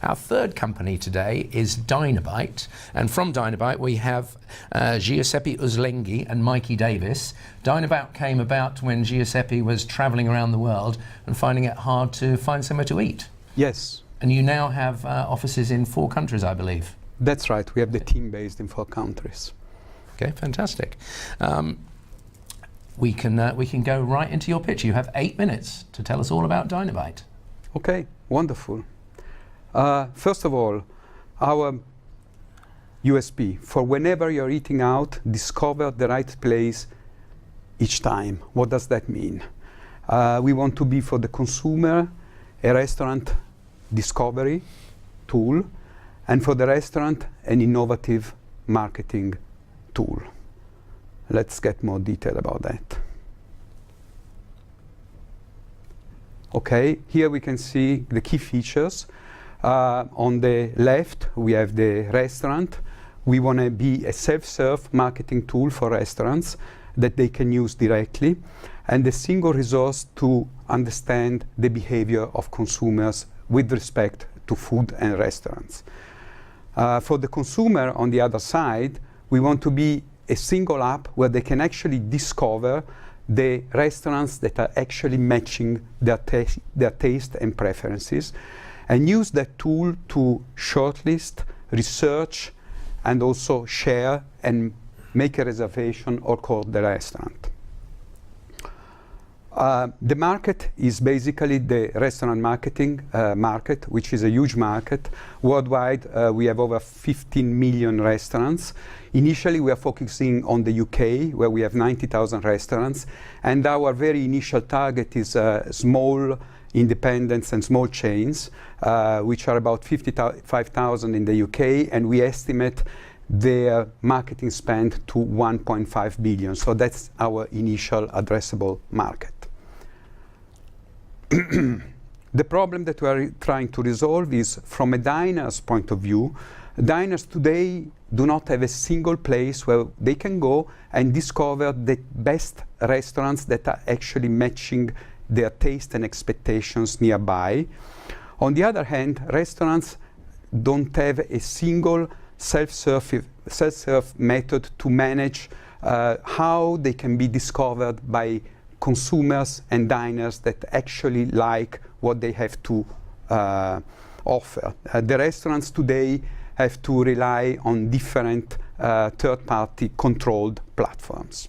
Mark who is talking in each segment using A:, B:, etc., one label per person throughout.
A: Our third company today is Dinabite, and from Dinabite we have Giuseppe Uslenghi and Mikey Davies. Dinabite came about when Giuseppe was travelling around the world and finding it hard to find somewhere to eat.
B: Yes.
A: And you now have offices in 4 countries, I believe.
B: That's right. We have the team based in 4 countries.
A: Okay, fantastic. We can go right into your pitch. You have 8 minutes to tell us all about Dinabite.
B: Okay, wonderful. First of all, our USP for whenever you're eating out, discover the right place each time. What does that mean? We want to be for the consumer a restaurant discovery tool, and for the restaurant an innovative marketing tool. Let's get more detail about that. Okay, here we can see the key features. On the left, we have the restaurant. We want to be a self-serve marketing tool for restaurants that they can use directly, and a single resource to understand the behavior of consumers with respect to food and restaurants. For the consumer, on the other side, we want to be a single app where they can actually discover the restaurants that are actually matching their taste and preferences, and use that tool to shortlist, research, and also share and make a reservation or call the restaurant. The market is basically the restaurant marketing market, which is a huge market. Worldwide, we have over 15 million restaurants. Initially, we are focusing on the UK, where we have 90,000 restaurants. And our very initial target is small independents and small chains, which are about 55,000 in the UK. And we estimate their marketing spend to 1.5 billion. So that's our initial addressable market. The problem that we are trying to resolve is, from a diner's point of view, diners today do not have a single place where they can go and discover the best restaurants that are actually matching their taste and expectations nearby. On the other hand, restaurants don't have a single self-serve method to manage how they can be discovered by consumers and diners that actually like what they have to offer. The restaurants today have to rely on different third-party controlled platforms.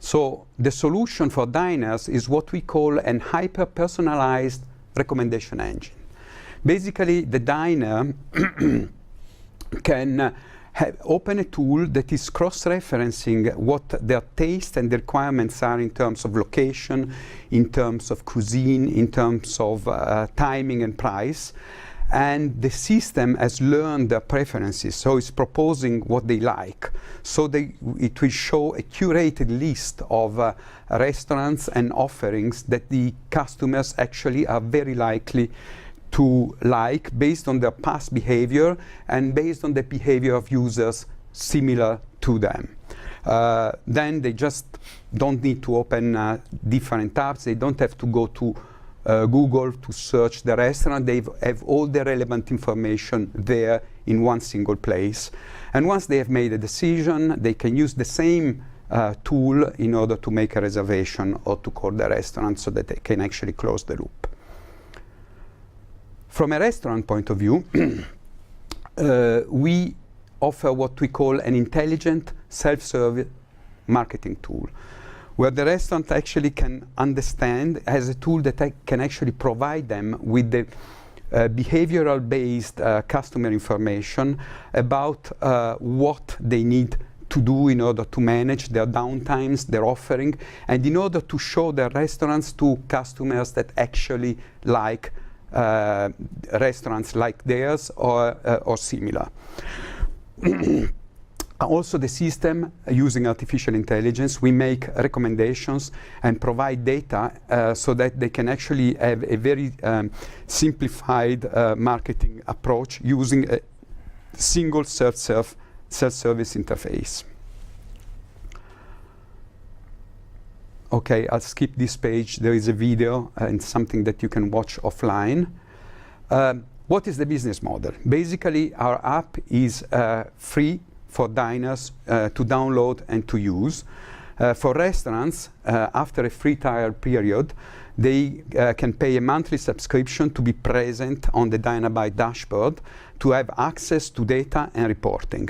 B: So the solution for diners is what we call an hyper-personalized recommendation engine. Basically, the diner can open a tool that is cross-referencing what their taste and the requirements are in terms of location, in terms of cuisine, in terms of timing and price. And the system has learned their preferences, so it's proposing what they like. So it will show a curated list of restaurants and offerings that the customers actually are very likely to like, based on their past behavior and based on the behavior of users similar to them. Then they just don't need to open different tabs. They don't have to go to Google to search the restaurant. They have all the relevant information there in one single place. And once they have made a decision, they can use the same tool in order to make a reservation or to call the restaurant, so that they can actually close the loop. From a restaurant point of view, we offer what we call an intelligent self-service marketing tool, where the restaurant actually can understand, has a tool that can actually provide them with the behavioral-based customer information about what they need to do in order to manage their downtimes, their offering, and in order to show their restaurants to customers that actually like restaurants like theirs or similar. Also, the system, using artificial intelligence, we make recommendations and provide data so that they can actually have a very simplified marketing approach using a single self-service interface. Okay, I'll skip this page. There is a video and something that you can watch offline. What is the business model? Basically, our app is free for diners to download and to use. For restaurants, after a free trial period, they can pay a monthly subscription to be present on the Dinabite dashboard to have access to data and reporting.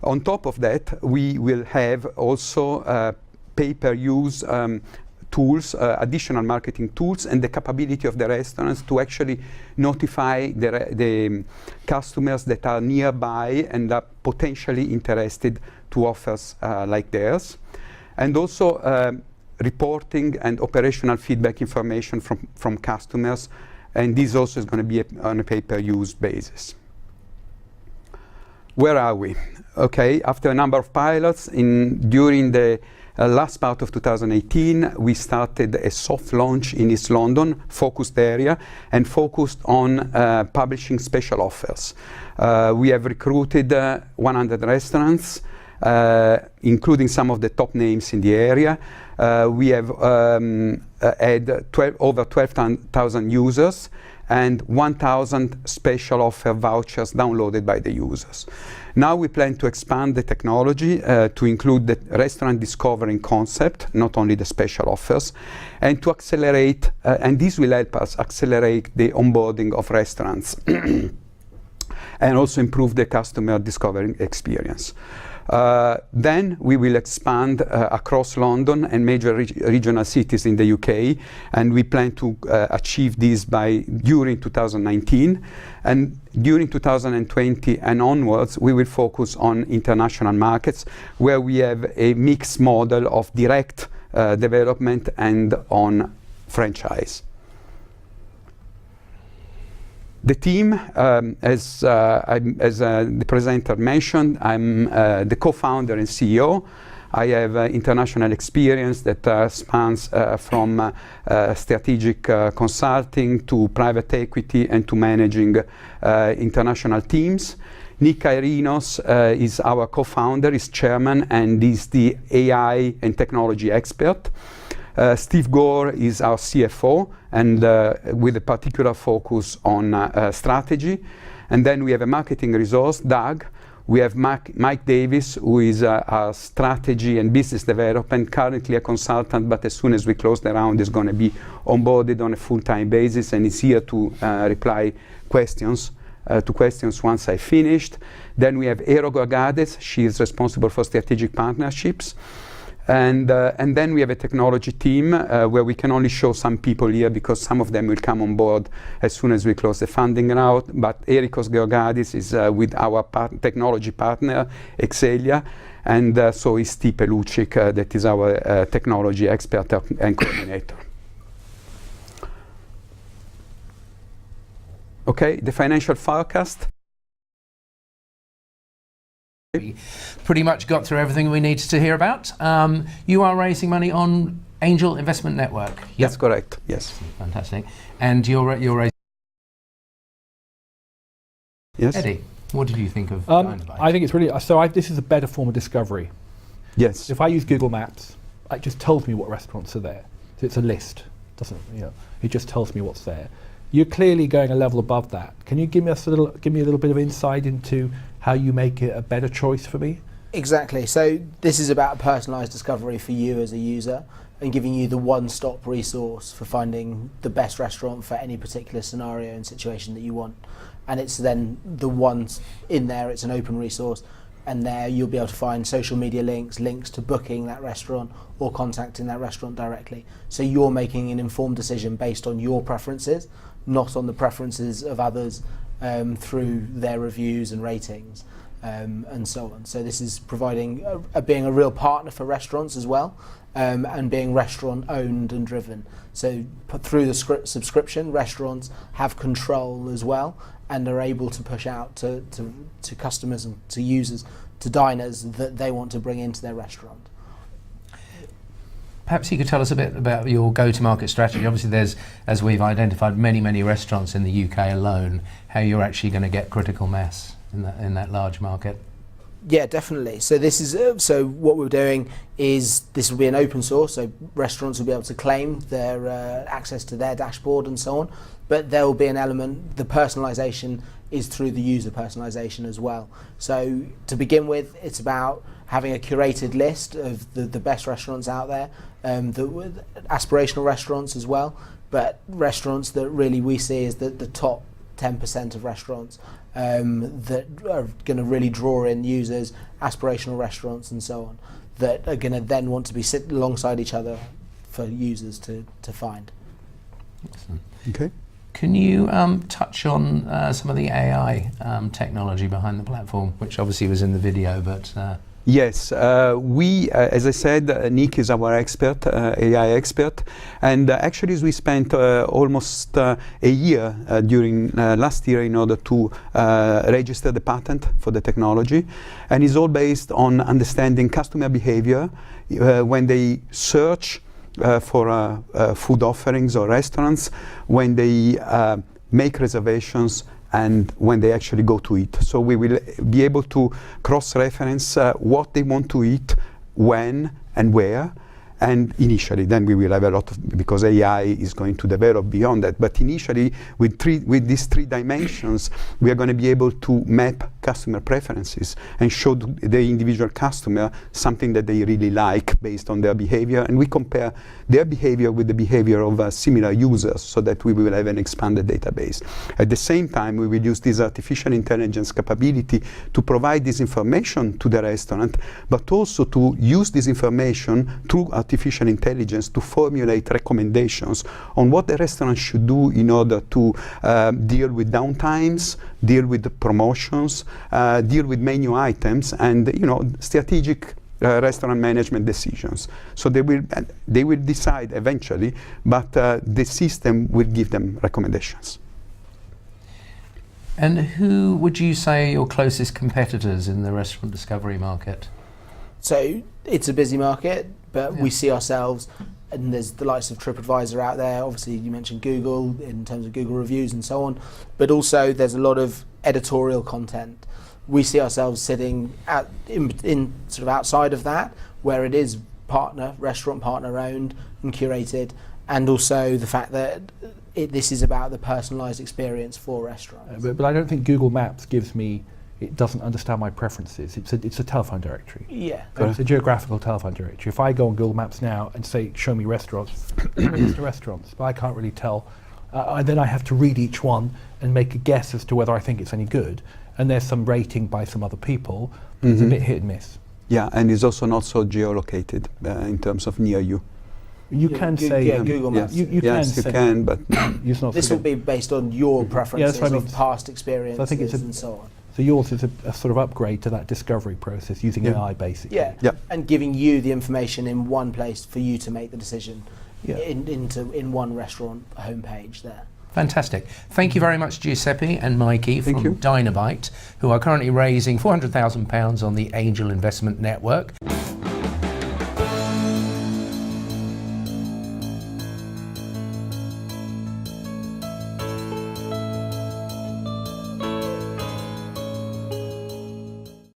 B: On top of that, we will have also pay-per-use tools, additional marketing tools, and the capability of the restaurants to actually notify the customers that are nearby and are potentially interested to offers like theirs. And also reporting and operational feedback information from customers, and this also is going to be on a pay-per-use basis. Where are we? Okay, after a number of pilots, during the last part of 2018, we started a soft launch in East London, focused area, and focused on publishing special offers. We have recruited 100 restaurants, including some of the top names in the area. We have had over 12,000 users and 1,000 special offer vouchers downloaded by the users. Now we plan to expand the technology to include the restaurant discovering concept, not only the special offers, and to accelerate, and this will help us accelerate the onboarding of restaurants and also improve the customer discovering experience. Then we will expand across London and major regional cities in the UK, and we plan to achieve this during 2019. And during 2020 and onwards, we will focus on international markets where we have a mixed model of direct development and on franchise. The team, as the presenter mentioned, I'm the co-founder and CEO. I have international experience that spans from strategic consulting to private equity and to managing international teams. Nick Airinos is our co-founder, is chairman, and is the AI and technology expert. Steve Gore is our CFO, and with a particular focus on strategy. And then we have a marketing resource, Doug. We have Mike Davies, who is our strategy and business development, currently a consultant, but as soon as we close the round, is going to be onboarded on a full-time basis, and is here to reply to questions once I finished. Then we have Eero Gorgades. She is responsible for strategic partnerships. And then we have a technology team where we can only show some people here because some of them will come on board as soon as we close the funding round. But Erikos Georgadis is with our technology partner, Excelia, and so is Stipe Lucic, that is our technology expert and coordinator. Okay, the financial forecast.
A: Pretty much got through everything we needed to hear about. You are raising money on Angel Investment Network. Yep.
B: That's correct, yes.
A: Fantastic. And you're raising...
B: Yes.
A: Eddie, what did you think of Dinabite?
C: I think it's really... this is a better form of discovery.
B: Yes.
C: If I use Google Maps, it just tells me what restaurants are there. So it's a list, doesn't it? It just tells me what's there. You're clearly going a level above that. Can you give me a little bit of insight into how you make it a better choice for me?
D: Exactly. So this is about personalised discovery for you as a user and giving you the one-stop resource for finding the best restaurant for any particular scenario and situation that you want. And it's then the ones in there, it's an open resource, and there you'll be able to find social media links to booking that restaurant or contacting that restaurant directly. So you're making an informed decision based on your preferences, not on the preferences of others through their reviews and ratings and so on. So this is providing being a real partner for restaurants as well, and being restaurant owned and driven. So through the subscription, restaurants have control as well and are able to push out to customers and to users, to diners that they want to bring into their restaurant.
A: Perhaps you could tell us a bit about your go-to-market strategy. Obviously there's, as we've identified, many restaurants in the UK alone, how you're actually going to get critical mass in that large market.
D: Yeah, definitely. So this is so what we're doing is this will be an open source, so restaurants will be able to claim their access to their dashboard and so on. but there will be an element, the personalisation is through the user personalisation as well. So to begin with, it's about having a curated list of the best restaurants out there, the aspirational restaurants as well, but restaurants that really we see as the top 10% of restaurants that are going to really draw in users, aspirational restaurants and so on, that are going to then want to be sit alongside each other for users to find.
A: Excellent.
B: Okay.
A: Can you touch on some of the AI technology behind the platform, which obviously was in the video, but...
B: Yes, we, as I said, Nick is our expert, AI expert, and actually we spent almost a year during last year in order to register the patent for the technology, and it's all based on understanding customer behavior when they search for food offerings or restaurants, when they make reservations, and when they actually go to eat. So we will be able to cross-reference what they want to eat, when and where, and initially then we will have a lot of, because AI is going to develop beyond that, but initially with these three dimensions we are going to be able to map customer preferences and show the individual customer something that they really like based on their behavior, and we compare their behavior with the behavior of similar users so that we will have an expanded database. At the same time, we will use this artificial intelligence capability to provide this information to the restaurant, but also to use this information through artificial intelligence to formulate recommendations on what the restaurant should do in order to deal with downtimes, deal with the promotions, deal with menu items, and strategic restaurant management decisions. So they will decide eventually, but the system will give them recommendations.
A: And who would you say are your closest competitors in the restaurant discovery market?
D: So it's a busy market, but we see ourselves, and there's the likes of TripAdvisor out there. Obviously, you mentioned Google in terms of Google reviews and so on, but also there's a lot of editorial content. We see ourselves sitting in sort of outside of that, where it is restaurant partner owned and curated, and also the fact that this is about the personalised experience for restaurants.
C: But I don't think Google Maps it doesn't understand my preferences. It's a telephone directory.
D: Yeah.
C: It's a geographical telephone directory. If I go on Google Maps now and say, show me restaurants, it's the restaurants, but I can't really tell. Then I have to read each one and make a guess as to whether I think it's any good. And there's some rating by some other people, but it's a bit hit and miss.
B: Yeah, and it's also not so geolocated in terms of near you.
C: You can say
D: Google Maps.
B: You can, but
D: this will be based on your preferences of past experiences
C: so I think and so on. So yours is a sort of upgrade to that discovery process using AI basically.
D: Yeah, and giving you the information in one place for you to make the decision in one restaurant homepage there.
A: Fantastic. Thank you very much, Giuseppe and Mikey from Dinabite, who are currently raising £400,000 on the Angel Investment Network.